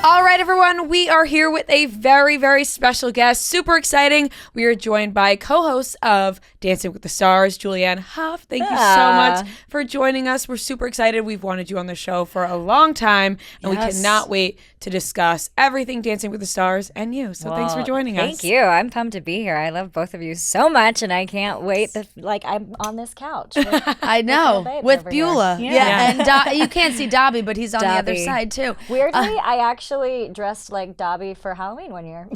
All right, everyone, we are here with a very, very special guest. Super exciting. We are joined by co-host of Dancing with the Stars, Julianne Hough. Thank you so much for joining us. We're super excited. We've wanted you on the show for a long time, and we cannot wait to discuss everything Dancing with the Stars and you. So thanks for joining us. Thank you. I'm pumped to be here. I love both of you so much, and I can't wait to, I'm on this couch. I know, with Beulah. And you can't see Dobby, but he's on the other side, too. Weirdly, I actually dressed like Dobby for Halloween one year.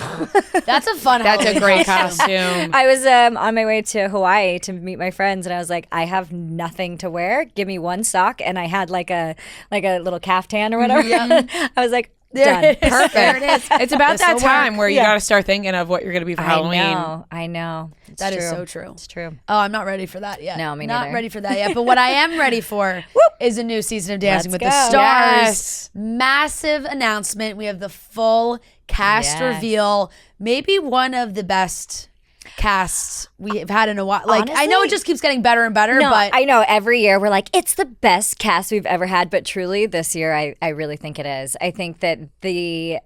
That's a fun That's a great costume. I was on my way to Hawaii to meet my friends, and I was like, I have nothing to wear. Give me one sock, and I had like a little caftan or whatever. I was like, done. Perfect. There it is. It's about that time where you got to start thinking of what you're going to be for Halloween. I know. That is so true. It's true. Oh, I'm not ready for that yet. No, me not neither. ready for that yet. But what I am ready for is a new season of Dancing with the Stars. Yes. Massive announcement. We have the full cast reveal. Maybe one of the best casts we have had in a while. Like, honestly, I know it just keeps getting better and better, but I know every year we're like, it's the best cast we've ever had, but truly this year I really think it is. I think that the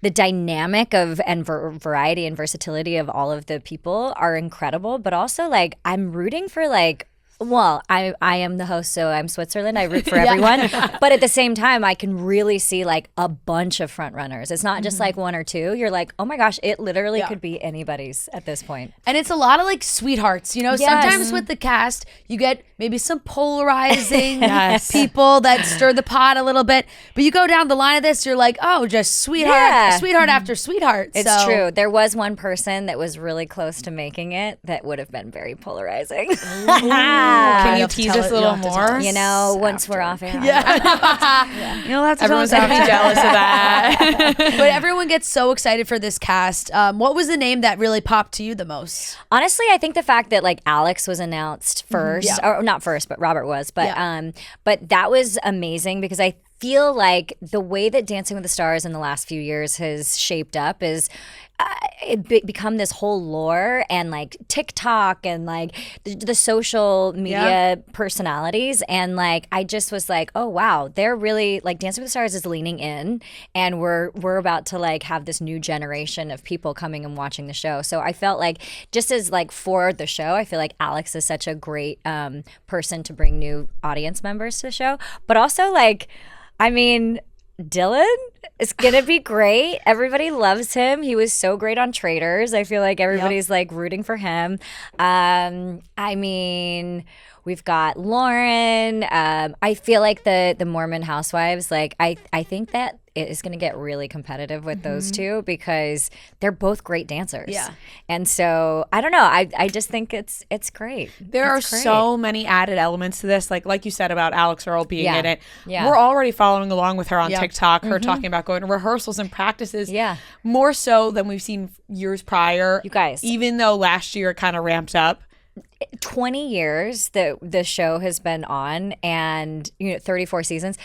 dynamic of and variety and versatility of all of the people are incredible, but also like I'm rooting for well, I am the host, so I'm Switzerland. I root for everyone. But at the same time, I can really see like a bunch of front runners. It's not just like one or two. You're like, oh my gosh, it literally could be anybody's at this point. And it's a lot of like sweethearts. You know, sometimes with the cast, you get maybe some polarizing people that stir the pot a little bit. But you go down the line of this, you're like, oh, just sweetheart, sweetheart after sweetheart. It's true. There was one person that was really close to making it that would have been very polarizing. Can you tease us a little more? You know, once we're off air. You'll have to everyone's going to be jealous of that. But everyone gets so excited for this cast. What was the name that really popped to you the most? Honestly, I think the fact that like Alex was announced first, or not first, but Robert was. But that was amazing because I feel like the way that Dancing with the Stars in the last few years has shaped up is become this whole lore and like TikTok and like the social media personalities, and like I just was like, oh wow, they're really like Dancing with the Stars is leaning in, and we're about to like have this new generation of people coming and watching the show. So I felt like just as like for the show, I feel like Alex is such a great person to bring new audience members to the show, but also like, I mean, Dylan is going to be great. Everybody loves him. He was so great on Traitors. I feel like everybody's like rooting for him. I mean, we've got Lauren. I feel like the Mormon housewives, like I think that it is going to get really competitive with those two because they're both great dancers. Yeah. And so I don't know. I just think it's great. There are so many added elements to this. Like you said about Alex Earl being in it. Yeah. We're already following along with her on TikTok, her talking about going to rehearsals and practices. Yeah. More so than we've seen years prior. You guys. Even though last year it kind of ramped up. 20 years that the show has been on, and 34 seasons.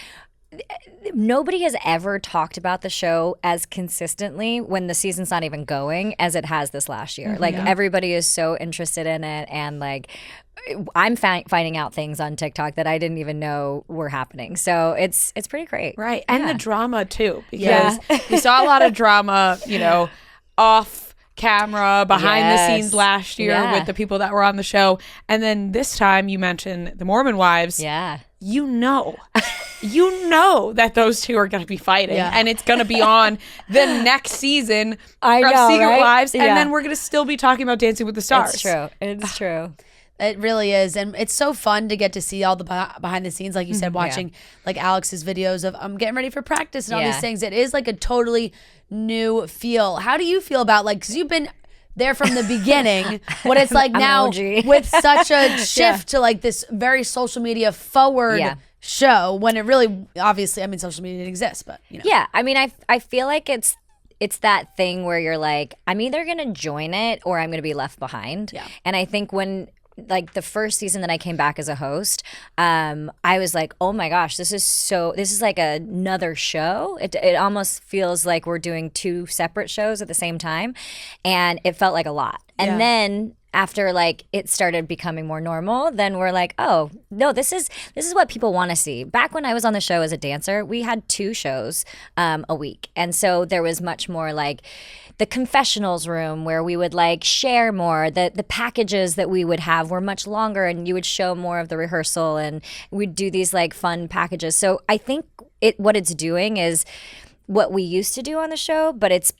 Nobody has ever talked about the show as consistently when the season's not even going as it has this last year. Like everybody is so interested in it, and like I'm finding out things on TikTok that I didn't even know were happening. So it's pretty great. Right. And the drama too, because we saw a lot of drama, off camera, behind the scenes last year with the people that were on the show. And then this time you mentioned the Mormon wives. Yeah. You know that those two are going to be fighting, and it's going to be on the next season of Secret Wives, and then we're going to still be talking about Dancing with the Stars. It's true. It's true. It really is. And it's so fun to get to see all the behind the scenes, like you said, watching like Alex's videos of I'm getting ready for practice and all these things. It is like a totally new feel. How do you feel about because you've been there from the beginning, what it's like now with such a shift to like this very social media forward show when it really, obviously, I mean, social media didn't exist, but Yeah, I mean, I feel like it's that thing where you're like, I'm either going to join it or I'm going to be left behind. Yeah. And I think when like the first season that I came back as a host, I was like, oh my gosh, this is like another show. It almost feels like we're doing two separate shows at the same time. And it felt like a lot. And then after like it started becoming more normal, then we're like, oh no, this is what people want to see. Back when I was on the show as a dancer, we had 2 shows a week, and so there was much more like the confessionals room where we would like share more. The packages that we would have were much longer, and you would show more of the rehearsal, and we'd do these like fun packages. So I think what it's doing is what we used to do on the show, but it's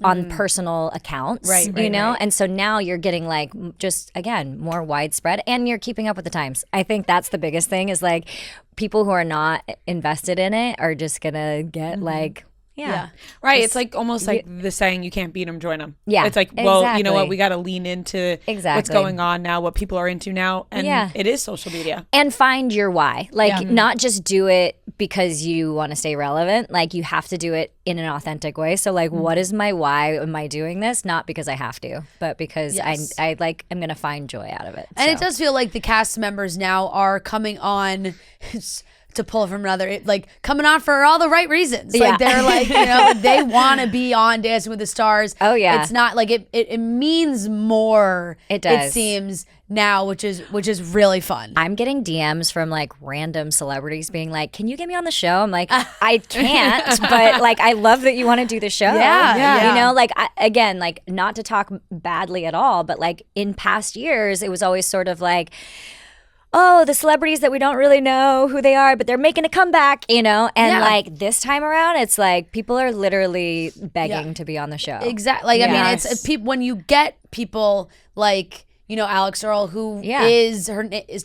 on personal accounts, right, you know? right. And so now you're getting like just, again, more widespread, and you're keeping up with the times. I think that's the biggest thing, is like people who are not invested in it are just gonna get like, yeah. Right. It's like almost like the saying, you can't beat them, join them. Yeah. It's like, well, you know exactly. what? We got to lean into what's going on now, what people are into now. And it is social media. And find your why. Like, not just do it because you want to stay relevant. Like, you have to do it in an authentic way. So, like, what is my why? Am I doing this? Not because I have to, but because I like, I'm going to find joy out of it. And it does feel like the cast members now are coming on to pull from another, like coming on for all the right reasons. Like they're like, you know, they want to be on Dancing with the Stars. Oh yeah. It's not like it means more. It does. It seems now, which is really fun. I'm getting DMs from like random celebrities being like, "Can you get me on the show?" I'm like, I can't, but like I love that you want to do the show. Yeah. You know, like again, like not to talk badly at all, but like in past years, it was always sort of like, oh, the celebrities that we don't really know who they are, but they're making a comeback, you know? And like this time around, it's like people are literally begging to be on the show. Exactly. Like, I mean, it's people, when you get people like, you know, Alex Earl, who is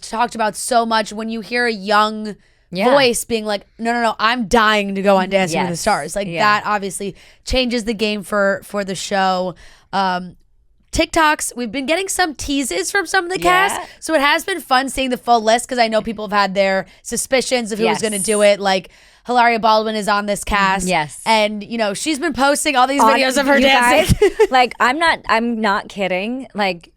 talked about so much, when you hear a young voice being like, no, I'm dying to go on Dancing with the Stars. Like that obviously changes the game for the show. TikToks, we've been getting some teases from some of the cast, so it has been fun seeing the full list, because I know people have had their suspicions of who was going to do it. Like Hilaria Baldwin is on this cast, and you know she's been posting all these videos of her dancing. Like I'm not kidding. Like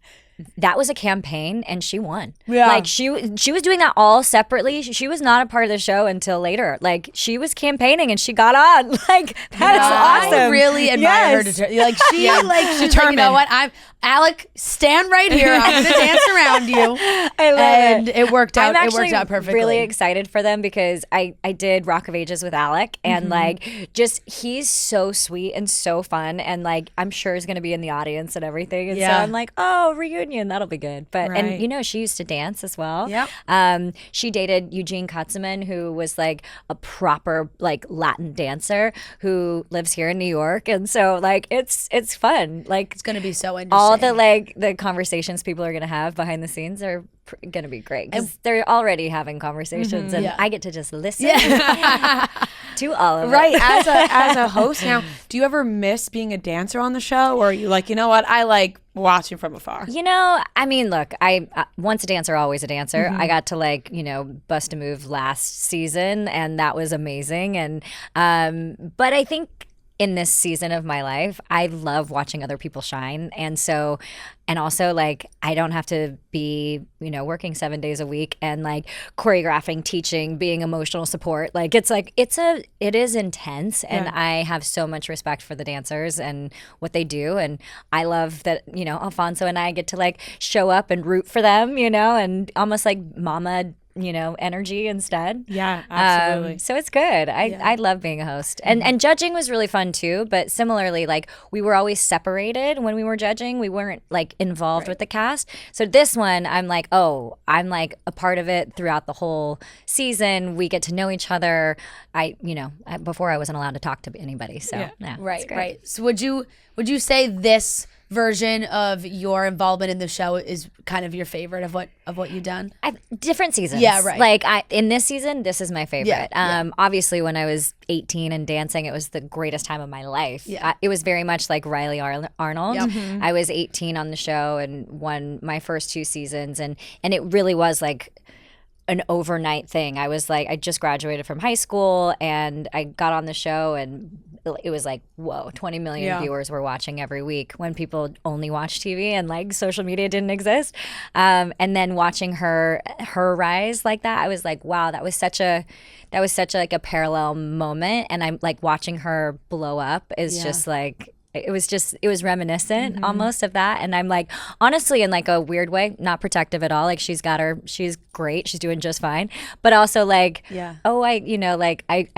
that was a campaign, and she won. Yeah. Like she was doing that all separately. She was not a part of the show until later. Like she was campaigning and she got on. Like that's awesome. I really admire her. Like she she's determined. You know what? Alec, stand right here. I'm gonna dance around you. I love it. It worked out. I'm it worked out perfectly. Really excited for them, because I did Rock of Ages with Alec, and like just he's so sweet and so fun, and like I'm sure he's gonna be in the audience and everything. And so I'm like, oh, reunion, that'll be good. But and you know she used to dance as well. Yep. She dated Eugene Kutzeman, who was like a proper like Latin dancer who lives here in New York, and so like it's fun. Like it's gonna be so interesting. All the conversations people are gonna have behind the scenes are gonna be great, because they're already having conversations, and I get to just listen to all of it. Right. As a host now, do you ever miss being a dancer on the show, or are you like, you know what, I like watching from afar? You know, I mean, look, I once a dancer, always a dancer. I got to like, you know, bust a move last season, and that was amazing. And but I think in this season of my life, I love watching other people shine. And so, and also like, I don't have to be, you know, working 7 days a week and like choreographing, teaching, being emotional support. Like, it is intense. And I have so much respect for the dancers and what they do. And I love that, you know, Alfonso and I get to like show up and root for them, you know, and almost like mama, you know, energy instead. Yeah, absolutely. So it's good. I love being a host. And judging was really fun too, but similarly, like we were always separated when we were judging. We weren't like involved with the cast. So this one, I'm like, oh, I'm like a part of it throughout the whole season. We get to know each other. Before I wasn't allowed to talk to anybody. So right. So would you say this version of your involvement in the show is kind of your favorite of what you've done? Different seasons. Yeah, right. Like in this season, this is my favorite. Yeah. Obviously, when I was 18 and dancing, it was the greatest time of my life. Yeah. It was very much like Riley Arnold. Yep. I was 18 on the show and won my first 2 seasons, and it really was like an overnight thing. I was like, I just graduated from high school and I got on the show, and it was like, whoa, 20 million viewers were watching every week when people only watch TV and like social media didn't exist. And then watching her rise like that, I was like, wow, that was such like a parallel moment. And I'm like watching her blow up is just like, it was reminiscent almost of that. And I'm like, honestly, in like a weird way, not protective at all. Like she's great. She's doing just fine. But also like, I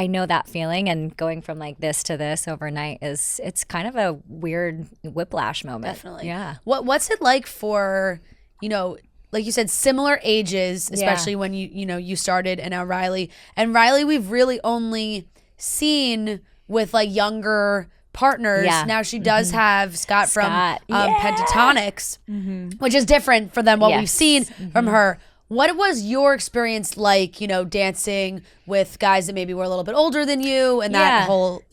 know that feeling, and going from like this to this overnight it's kind of a weird whiplash moment. Definitely. Yeah. What's it like for, like you said, similar ages, especially when you started, and now Riley. And Riley, we've really only seen with like younger partners. Yeah. Now she does have Scott from Pentatonics, which is different for them what we've seen from her. What was your experience like, dancing with guys that maybe were a little bit older than you, and that whole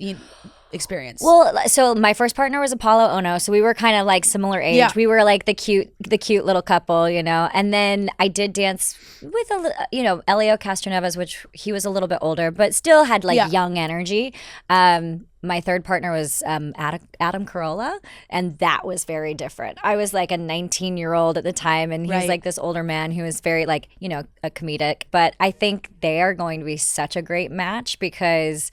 experience? Well, so my first partner was Apollo Ono, so we were kind of like similar age. Yeah. We were like the cute little couple, And then I did dance with Elio Castroneves, which he was a little bit older, but still had like young energy. My third partner was Adam Carolla, and that was very different. I was like a 19-year-old at the time, and he was like this older man who was very like, a comedic. But I think they are going to be such a great match because,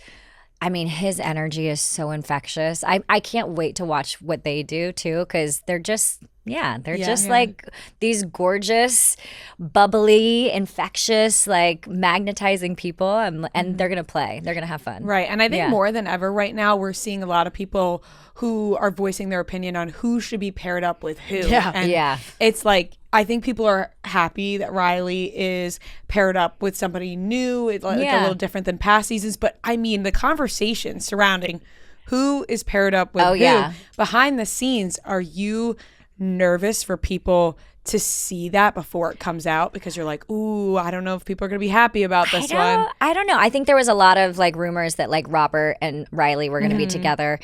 I mean, his energy is so infectious. I can't wait to watch what they do too, because they're just like these gorgeous, bubbly, infectious, like magnetizing people, and they're gonna play. They're gonna have fun. Right, and I think more than ever right now we're seeing a lot of people who are voicing their opinion on who should be paired up with who. And it's like, I think people are happy that Riley is paired up with somebody new. It's like a little different than past seasons. But I mean, the conversation surrounding who is paired up with who behind the scenes, are you nervous for people to see that before it comes out? Because you're like, ooh, I don't know if people are going to be happy about this one. I don't know. I think there was a lot of like rumors that like Robert and Riley were going to be together.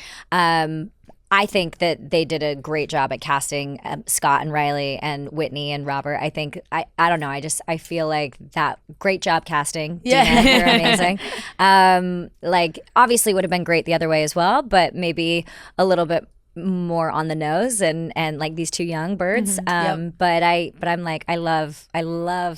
I think that they did a great job at casting Scott and Riley and Whitney and Robert. I think, I don't know. I feel like that great job casting. Yeah. They're amazing. Like obviously would have been great the other way as well, but maybe a little bit more on the nose and like these two young birds. But I'm like, I love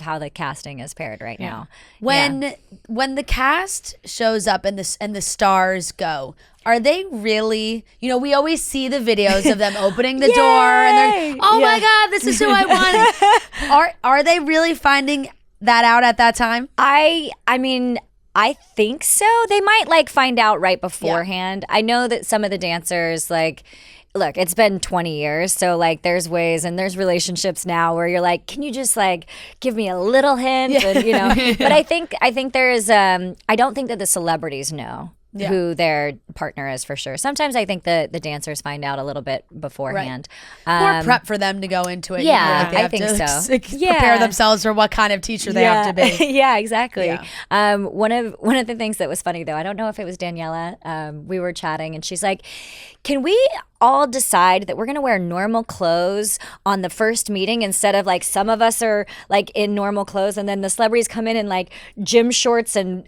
how the casting is paired right now. When the cast shows up and the stars go, are they really, we always see the videos of them opening the door and they're, oh my God, this is who I wanted. Are they really finding that out at that time? I mean, I think so. They might like find out right beforehand. I know that some of the dancers like, look, it's been 20 years. So like there's ways and there's relationships now where you're like, can you just like give me a little hint? And, but I think there is, I don't think that the celebrities know who their partner is for sure. Sometimes I think the dancers find out a little bit beforehand. More prep for them to go into it. Yeah, I think so. Prepare themselves for what kind of teacher they have to be. Yeah, exactly. Yeah. One of the things that was funny though, I don't know if it was Daniela. We were chatting and she's like, can we all decide that we're going to wear normal clothes on the first meeting instead of like some of us are like in normal clothes and then the celebrities come in like gym shorts and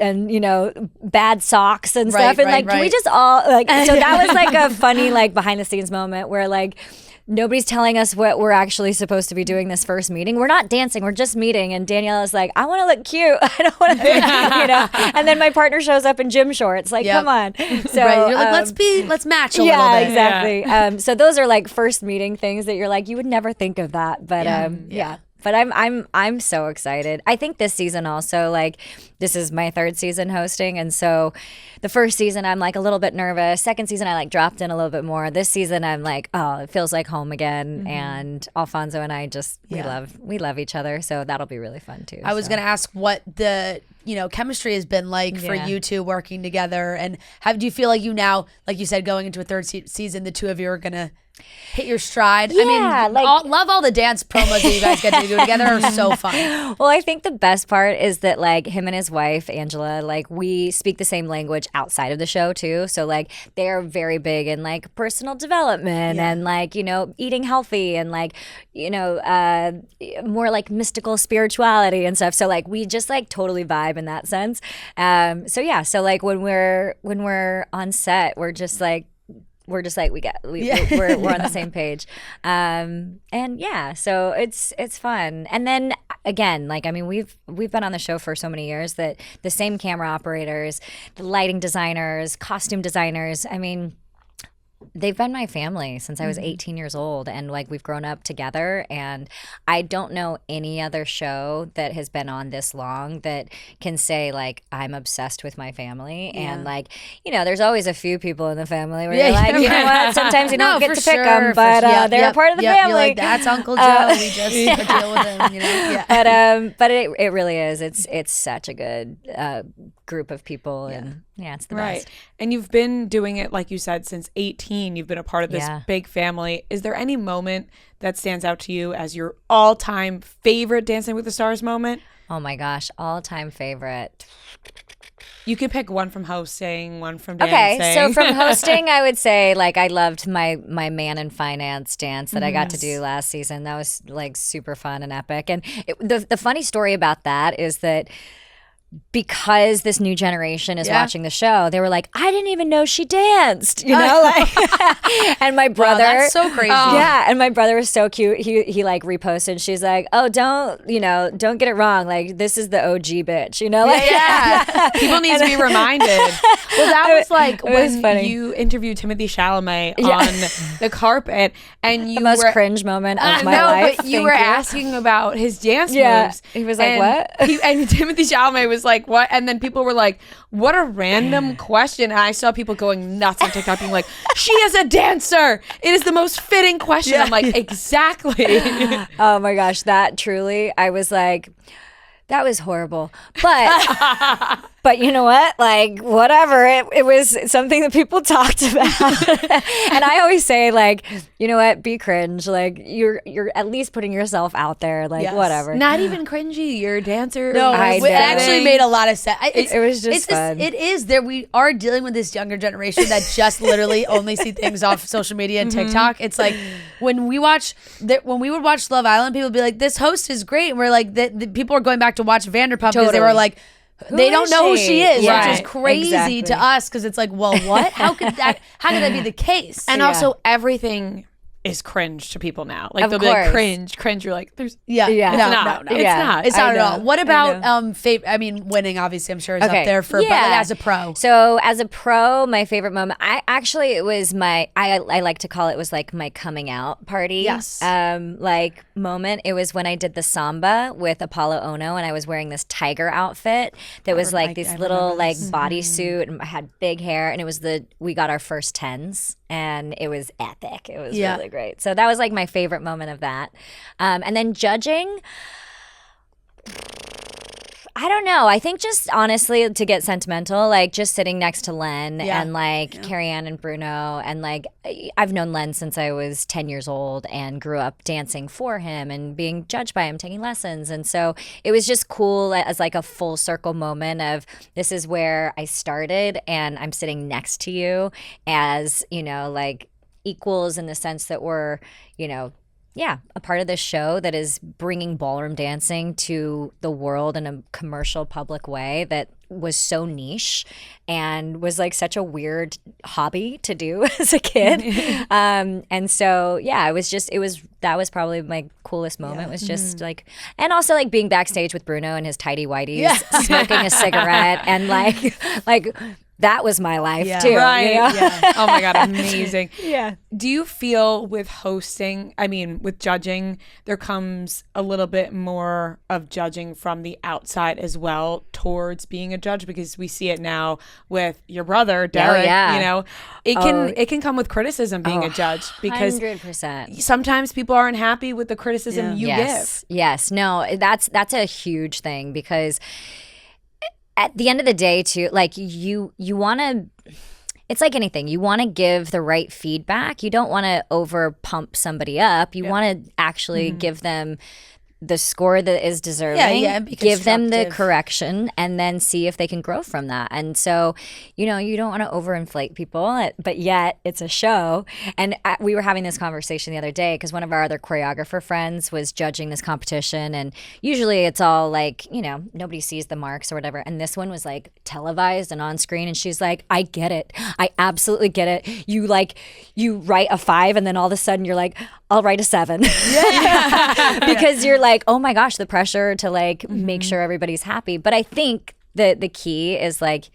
bad socks and stuff, and can we just all like, so that was like a funny like behind the scenes moment where like nobody's telling us what we're actually supposed to be doing this first meeting. We're not dancing. We're just meeting. And Daniela's like, I want to look cute. I don't want to, And then my partner shows up in gym shorts. Like, come on. So you're like, let's match a little bit. Exactly. Yeah. So those are like first meeting things that you're like, you would never think of that. But But I'm so excited. I think this season also, like, this is my third season hosting, and so the first season I'm like a little bit nervous. Second season I like dropped in a little bit more. This season I'm like, oh, it feels like home again. And Alfonso and I just we love each other, so that'll be really fun too. I was gonna ask what the chemistry has been like for you two working together, and do you feel like you now, like you said, going into a third season, the two of you are gonna hit your stride? Yeah, I mean, love all the dance promos that you guys get to do together. Are so fun. Well, I think the best part is that like him and his wife Angela, like we speak the same language outside of the show too. So like they're very big in like personal development and like eating healthy and like more like mystical spirituality and stuff. So like we just like totally vibe in that sense. So like when we're on set, we're just like we're on the same page. So it's fun. And then again, like, I mean, we've been on the show for so many years that the same camera operators, the lighting designers, costume designers, I mean, they've been my family since I was 18 years old, and like we've grown up together, and I don't know any other show that has been on this long that can say like I'm obsessed with my family. And like, you know, there's always a few people in the family where you're like, you know what, sometimes you don't get to pick them, but they're a part of the family. You're like, that's Uncle Joe. We just deal with him, you know. But it really is. It's such a good group of people, and it's the best. And you've been doing it, like you said, since 18. You've been a part of this big family. Is there any moment that stands out to you as your all-time favorite Dancing with the Stars moment? Oh my gosh, all-time favorite. You could pick one from hosting, one from dancing. Okay, so from hosting, I would say like I loved my Man in Finance dance that I got to do last season. That was like super fun and epic. And the funny story about that is that because this new generation is watching the show, they were like, I didn't even know she danced, you know, like. And my brother, that's so crazy. And my brother was so cute. He like reposted. She's like, oh, don't get it wrong. Like, this is the OG bitch, you know, like people need to be reminded. Well, that was like when you interviewed Timothée Chalamet on the carpet, and you the most cringe moment of my life. But you were asking about his dance moves. He was like, what? And Timothée Chalamet was like, what? And then people were like, what a random question. And I saw people going nuts on TikTok being like, she is a dancer. It is the most fitting question. I'm like, exactly. Oh my gosh, that truly, I was like, that was horrible. But you know what? Like, whatever. It was something that people talked about. And I always say, like, you know what? Be cringe. Like, you're at least putting yourself out there. Like, whatever. Not even cringy. You're a dancer. No, it actually made a lot of sense. It was just fun. It is there. We are dealing with this younger generation that just literally only see things off social media and TikTok. It's like when we would watch Love Island, people would be like, this host is great. And we're like, the people are going back to watch Vanderpump because they were like, they don't know who she is, which is crazy to us because it's like, well, what? How could that be the case? And also everything is cringe to people now. Like they'll be like cringe. You're like, there's no, it's not at all. What about winning? Obviously, I'm sure is up there for. But like, as a pro. So as a pro, my favorite moment, it was I like to call it was like my coming out party. Yes. Like moment. It was when I did the samba with Apollo Ono, and I was wearing this tiger outfit that was like this little like bodysuit, and I had big hair, and it was we got our first 10s. And it was epic. It was really great. So that was like my favorite moment of that. And then judging, I don't know. I think just honestly, to get sentimental, like just sitting next to Len and like Carrie Ann and Bruno, and like I've known Len since I was 10 years old and grew up dancing for him and being judged by him, taking lessons. And so it was just cool as like a full circle moment of this is where I started and I'm sitting next to you as, you know, like equals in the sense that we're, you know, a part of this show that is bringing ballroom dancing to the world in a commercial public way that was so niche and was like such a weird hobby to do as a kid. And so, that was probably my coolest moment was just like, and also like being backstage with Bruno and his tighty whities, smoking a cigarette and like that was my life too. Right. You know? Oh my God, amazing. Do you feel with hosting, with judging, there comes a little bit more of judging from the outside as well towards being a judge? Because we see it now with your brother, Derek. You know, it can come with criticism being a judge because 100%. Sometimes people aren't happy with the criticism you give. Yes. No, that's a huge thing because at the end of the day, too, like you want to, it's like anything. You want to give the right feedback. You don't want to over pump somebody up. You want to actually give them the score that is deserving, give them the correction, and then see if they can grow from that. And so, you know, you don't want to overinflate people, but yet it's a show. And we were having this conversation the other day because one of our other choreographer friends was judging this competition, and usually it's all like, you know, nobody sees the marks or whatever. And this one was like televised and on screen, and she's like, I get it. I absolutely get it. You write a 5 and then all of a sudden you're like, I'll write a 7. Because you're like, oh my gosh, the pressure to like make sure everybody's happy. But I think the key is like,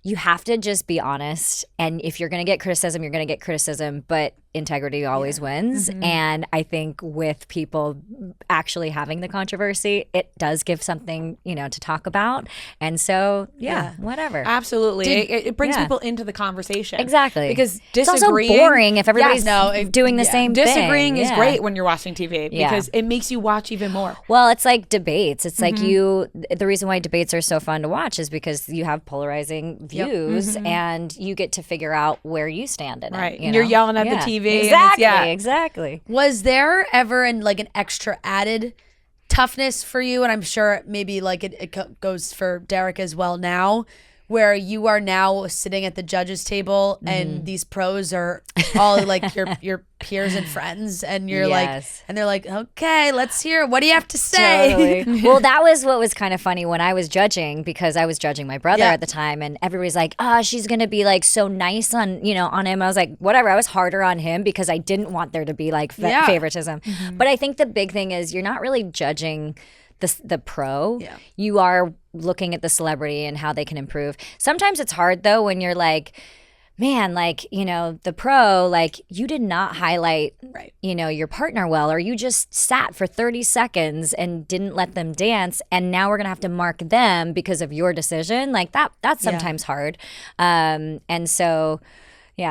you have to just be honest. And if you're going to get criticism, you're going to get criticism, but integrity always wins. And I think with people actually having the controversy, it does give something, to talk about. And so, whatever. Absolutely. It brings people into the conversation. Exactly. Because it's disagreeing. also boring if everybody's doing the same thing. Disagreeing is great when you're watching TV because it makes you watch even more. Well, it's like debates. It's like the reason why debates are so fun to watch is because you have polarizing views and you get to figure out where you stand in it. And you're yelling at the TV. Exactly. Was there ever an extra added toughness for you? And I'm sure maybe it goes for Derek as well now, where you are now sitting at the judges table and these pros are all your peers and friends, and you're and they're like, okay, let's hear, what do you have to say? Totally. Well, that was what was kind of funny when I was judging, because I was judging my brother at the time, and everybody's like, she's gonna be so nice on on him. I was like, whatever. I was harder on him because I didn't want there to be favoritism. But I think the big thing is you're not really judging the pro. You are looking at the celebrity and how they can improve. Sometimes it's hard though when you're like, man, the pro, you did not highlight your partner well, or you just sat for 30 seconds and didn't let them dance, and now we're gonna have to mark them because of your decision. That's sometimes hard. And so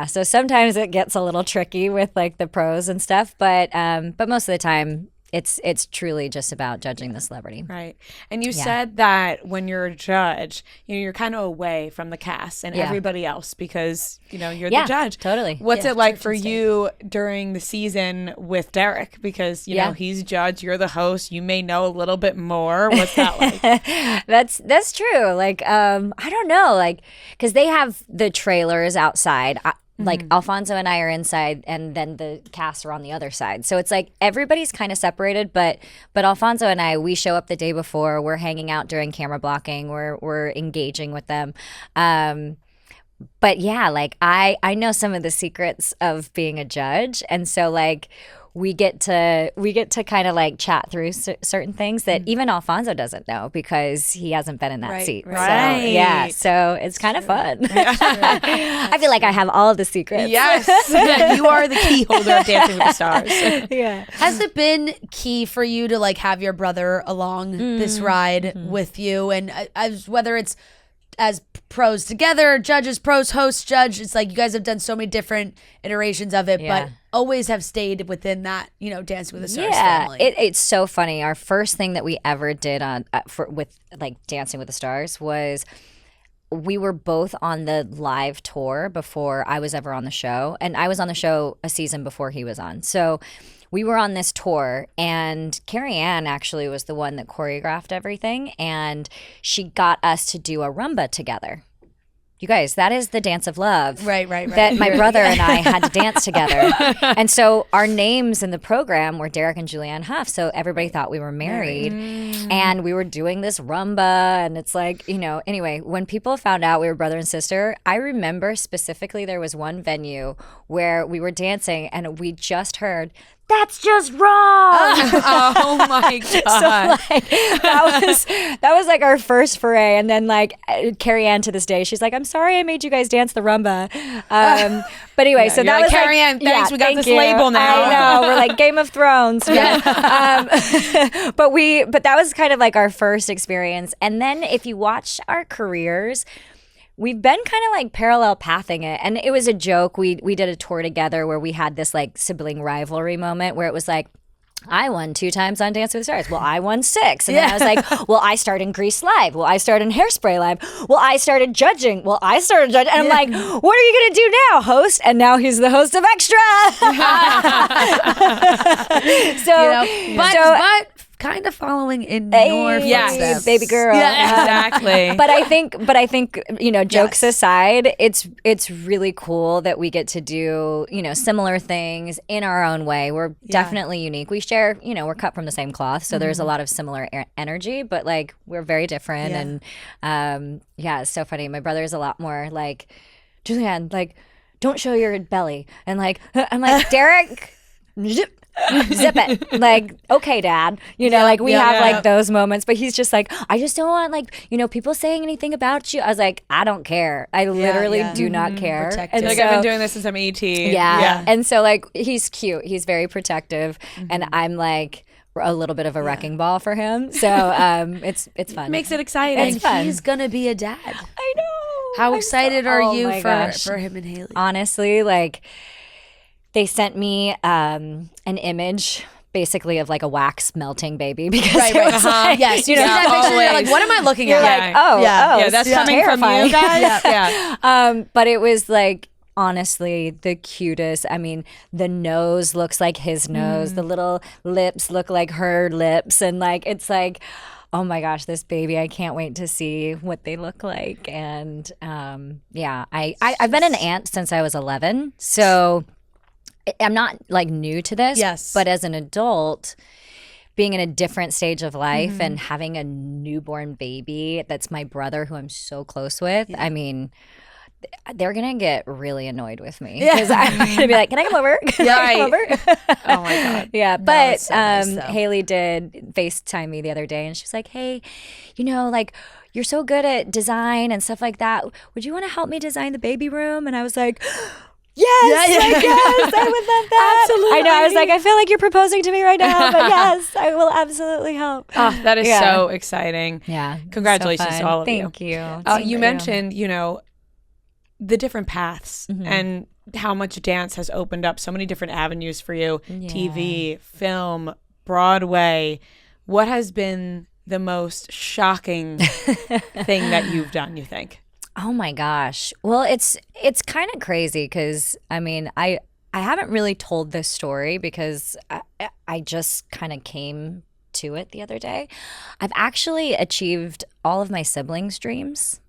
so sometimes it gets a little tricky with the pros and stuff, but most of the time it's truly just about judging the celebrity. Right. And you said that when you're a judge, you're kind of away from the cast and everybody else because, you're the judge. Totally. What's it like for you during the season with Derek? Because, he's judge, you're the host. You may know a little bit more. What's that like? That's true. I don't know, because they have the trailers outside. Alfonso and I are inside, and then the cast are on the other side. So it's everybody's kind of separated, but Alfonso and I, we show up the day before. We're hanging out during camera blocking. We're engaging with them. But yeah, I know some of the secrets of being a judge, and so we get to kind of chat through certain things that even Alfonso doesn't know because he hasn't been in that seat. Right. So it's kind of fun. I feel like I have all of the secrets. Yes. You are the key holder of Dancing with the Stars. Has it been key for you to have your brother along this ride with you, and as whether it's as pros together, judges, pros, host, judge, it's you guys have done so many different iterations of it, but always have stayed within that, Dancing with the Stars family. It's so funny. Our first thing that we ever did with Dancing with the Stars was we were both on the live tour before I was ever on the show, and I was on the show a season before he was on. So we were on this tour, and Carrie Ann actually was the one that choreographed everything, and she got us to do a rumba together. You guys, that is the dance of love. Right. That my brother and I had to dance together. And so our names in the program were Derek and Julianne Hough. So everybody thought we were married. And we were doing this rumba. And it's anyway, when people found out we were brother and sister, I remember specifically there was one venue where we were dancing and we just heard, "That's just wrong." Oh my God. So that was our first foray. And then Carrie Ann to this day, she's like, "I'm sorry I made you guys dance the rumba." But anyway, so that was Carrie Ann, thanks, we got this label now. I know, we're Game of Thrones. But that was kind of our first experience. And then if you watch our careers, we've been kind of parallel pathing it. And it was a joke. We did a tour together where we had this sibling rivalry moment where it was I won 2 times on Dance with the Stars. Well, I won 6. And then I was like, well, I started in Grease Live. Well, I started in Hairspray Live. Well, I started judging. Well, I started judging. And I'm like, what are you going to do now, host? And now he's the host of Extra. But kind of following in your footsteps. Baby girl. Yeah, exactly. But I think jokes aside, it's really cool that we get to do similar things in our own way. We're definitely unique. We share we're cut from the same cloth, so there's a lot of similar energy, but we're very different. And it's so funny. My brother's a lot more Julianne, don't show your belly, and I'm like, Derek. zip it. Like, okay, Dad. You know, like we have like those moments, but he's just like, I just don't want like, you know, people saying anything about you. I was like, I don't care. I literally do not care. And like, I've been doing this since I'm 18. Yeah. And so like, he's cute. He's very protective. And I'm like a little bit of a wrecking ball for him. So it's fun. Makes it exciting. And fun. He's going to be a dad. I know. How excited are you for him and Haley? Honestly, like, they sent me an image basically of like a wax melting baby because it was like, yes, you know that picture. You're like, what am I looking at? Like, oh, that's coming terrifying. From you guys. But it was like, honestly, the cutest. I mean, the nose looks like his nose. The little lips look like her lips, and like it's like, oh my gosh, this baby! I can't wait to see what they look like. And I've been an aunt since I was 11, so I'm not like new to this. Yes, but as an adult, being in a different stage of life and having a newborn baby that's my brother, who I'm so close with. I mean, they're gonna get really annoyed with me because I'm gonna be like, "Can I come over? Can I come over?" Oh my god! Yeah, but so nice, Haley did FaceTime me the other day, and she's like, "Hey, you know, like you're so good at design and stuff like that. Would you want to help me design the baby room?" And I was like, yes, yes, I would love that. Absolutely. I know. I was like, I feel like you're proposing to me right now, but yes, I will absolutely help. Oh, that is so exciting. Yeah. Congratulations so to all of Thank you. you. You mentioned, you know, the different paths and how much dance has opened up so many different avenues for you. TV, film, Broadway. What has been the most shocking thing that you've done, you think? Oh my gosh. Well, it's kind of crazy because I mean, I haven't really told this story because I just kind of came to it the other day. I've actually achieved all of my siblings' dreams.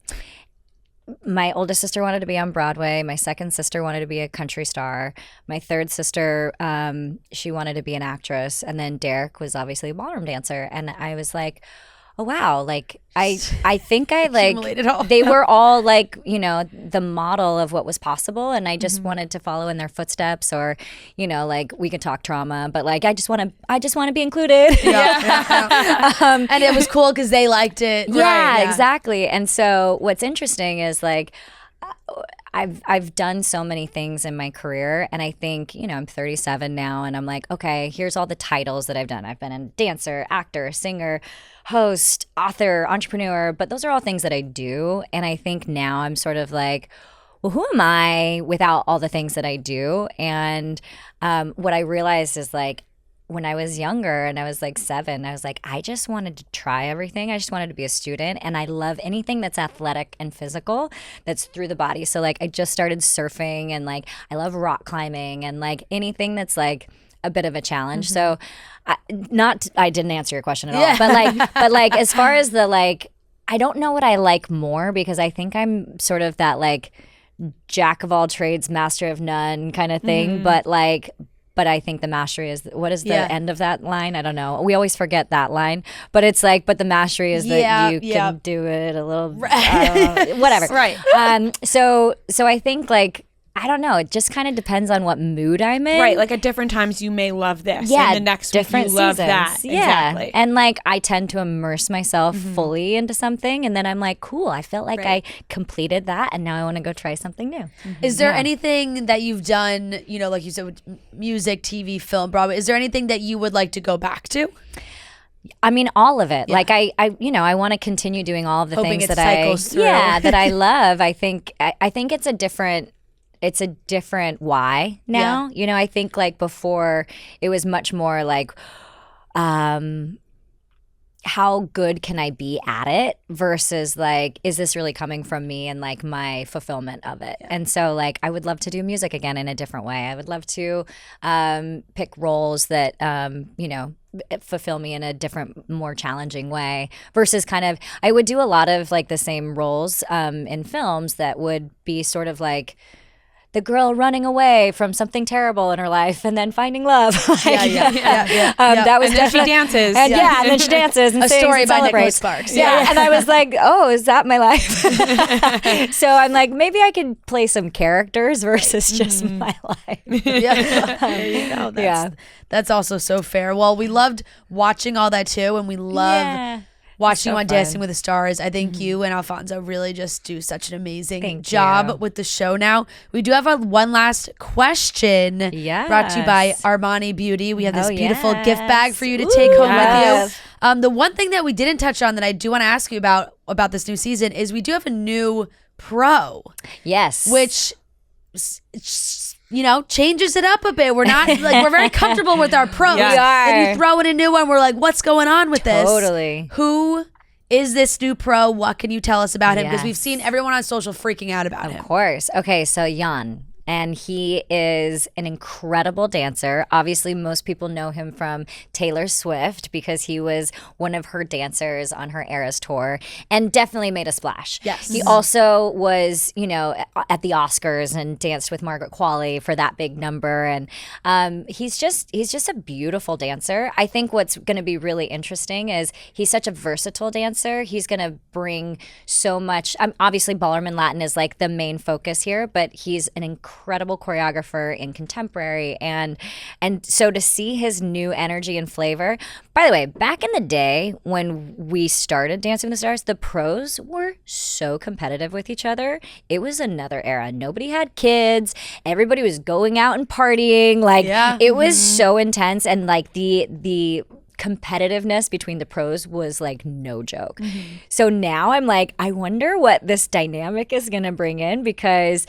My oldest sister wanted to be on Broadway. My second sister wanted to be a country star. My third sister, she wanted to be an actress. And then Derek was obviously a ballroom dancer. And I was like, oh wow, like I think I like they were all like, you know, the model of what was possible, and I just wanted to follow in their footsteps, or, you know, like we could talk trauma, but like I just want to be included. And it was cool because they liked it. Yeah, exactly. And so what's interesting is like I've done so many things in my career, and I think, you know, I'm 37 now, and I'm like, okay, here's all the titles that I've done. I've been a dancer, actor, singer, host, author, entrepreneur, but those are all things that I do. And I think now I'm sort of like, well, who am I without all the things that I do? And what I realized is like, when I was younger and I was like 7, I was like, I just wanted to try everything. I just wanted to be a student. And I love anything that's athletic and physical, that's through the body. So like I just started surfing, and like I love rock climbing, and like anything that's like a bit of a challenge. So I didn't answer your question at all. But like as far as the like, I don't know what I like more, because I think I'm sort of that like jack of all trades, master of none kind of thing. But I think the mastery is, what is the end of that line? I don't know. We always forget that line. But it's like, but the mastery is that you can do it a little, whatever. Right. So I think like, I don't know. It just kind of depends on what mood I'm in. Right. Like at different times you may love this. Yeah. And the next week you love that. Yeah. Exactly. And like I tend to immerse myself fully into something, and then I'm like, cool, I felt like I completed that, and now I want to go try something new. Is there anything that you've done, you know, like you said, with music, TV, film, Broadway, is there anything that you would like to go back to? I mean, all of it. Like I want to continue doing all of the things that that I love. I think it's a different why now. You know, I think like before it was much more like, how good can I be at it versus like, is this really coming from me and like my fulfillment of it? And so like, I would love to do music again in a different way. I would love to pick roles that, you know, fulfill me in a different, more challenging way versus kind of, I would do a lot of like the same roles in films that would be sort of like the girl running away from something terrible in her life and then finding love. And That was then she definitely dances. and and then she dances and A sings story and by Nicholas celebrates. Sparks. Yeah. And I was like, oh, is that my life? So I'm like, maybe I could play some characters versus just my life. There you go. That's also so fair. Well, we loved watching all that too, and we love watching you on Dancing with the Stars. I think you and Alfonso really just do such an amazing job with the show now. We do have one last question brought to you by Armani Beauty. We have this beautiful gift bag for you to take home with you. The one thing that we didn't touch on that I do want to ask you about this new season is we do have a new pro. Yes. Which changes it up a bit. We're not we're very comfortable with our pros. We are. And you throw in a new one, we're like, what's going on with this? Totally. Who is this new pro? What can you tell us about him? Because we've seen everyone on social freaking out about him. Of course. Okay, so Jan. And he is an incredible dancer. Obviously, most people know him from Taylor Swift because he was one of her dancers on her Eras tour and definitely made a splash. Yes. He also was, at the Oscars and danced with Margaret Qualley for that big number. And he's just a beautiful dancer. I think what's going to be really interesting is he's such a versatile dancer. He's going to bring so much. Obviously, Ballroom and Latin is like the main focus here, but he's an incredible choreographer in contemporary, and so to see his new energy and flavor. By the way, back in the day when we started Dancing with the Stars, the pros were so competitive with each other. It was another era. Nobody had kids. Everybody was going out and partying. It was so intense, and the competitiveness between the pros was like no joke. So now I'm like, I wonder what this dynamic is going to bring in, because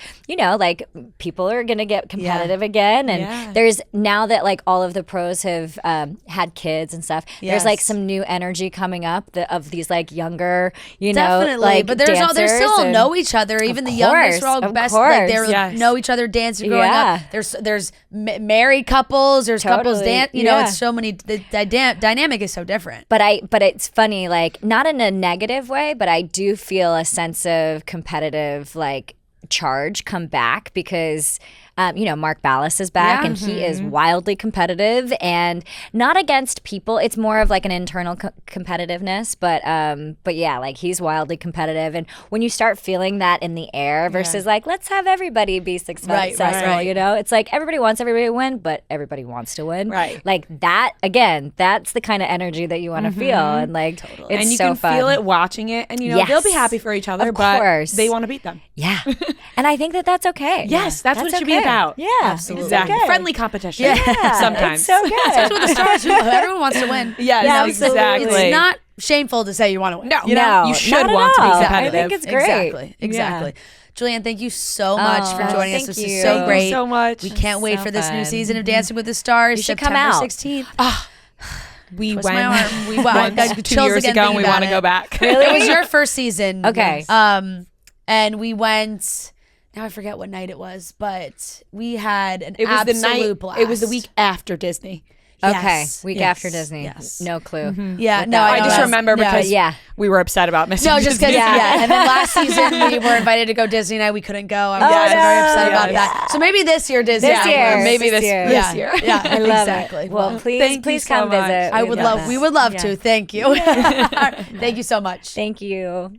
people are going to get competitive again, and there's now that all of the pros have had kids and stuff, there's some new energy coming up of these younger definitely, but they still all know each other. Even the youngest are all best. They know each other dancing growing up. There's married couples. There's couples dance. It's so many. The dynamic is so different. But it's funny, not in a negative way, but I do feel a sense of competitive charge come back because Mark Ballas is back and he is wildly competitive, and not against people. It's more of an internal competitiveness, but he's wildly competitive. And when you start feeling that in the air versus let's have everybody be successful, it's everybody wants everybody to win, but everybody wants to win. Right. That, again, that's the kind of energy that you want to feel. And totally. it's and you so can fun. feel it watching it, and they'll be happy for each other, but they want to beat them. Yeah. And I think that's okay. Yes, that's what it should be about. Yeah, absolutely. Exactly. Okay. Friendly competition. Yeah, sometimes. it's so good. Especially with the Stars, everyone wants to win. Yes, absolutely. exactly. It's not shameful to say you want to win. No, you should not want at to be all. competitive. I think it's great. Exactly. Julianne, thank you so much for joining us. This thank is you. so Thank great. you so much. We can't wait so for this new fun. season of Dancing with the Stars. You should September come out. 16th. We Twist went my arm. We went once 2 years ago, and we want to go back. It was your first season. Okay. And we went. Now I forget what night it was, but we had an It was absolute the night. blast. It was the week after Disney. Okay, Yes. week Yes. after Disney. Yes. No clue. Yeah, What no, that I know just that's- remember because Yeah. we were upset about missing No, just Disney. because, And then last season we were invited to go Disney night. We couldn't go. I'm Yes. very upset about Yes. that. So maybe this year Disney. This year. maybe This this year. year. Yeah, I love exactly. it. Well, thank you please so come much. visit. I We'd would love love. that. We would love Yeah. to. Thank you. Thank you so much. Thank you.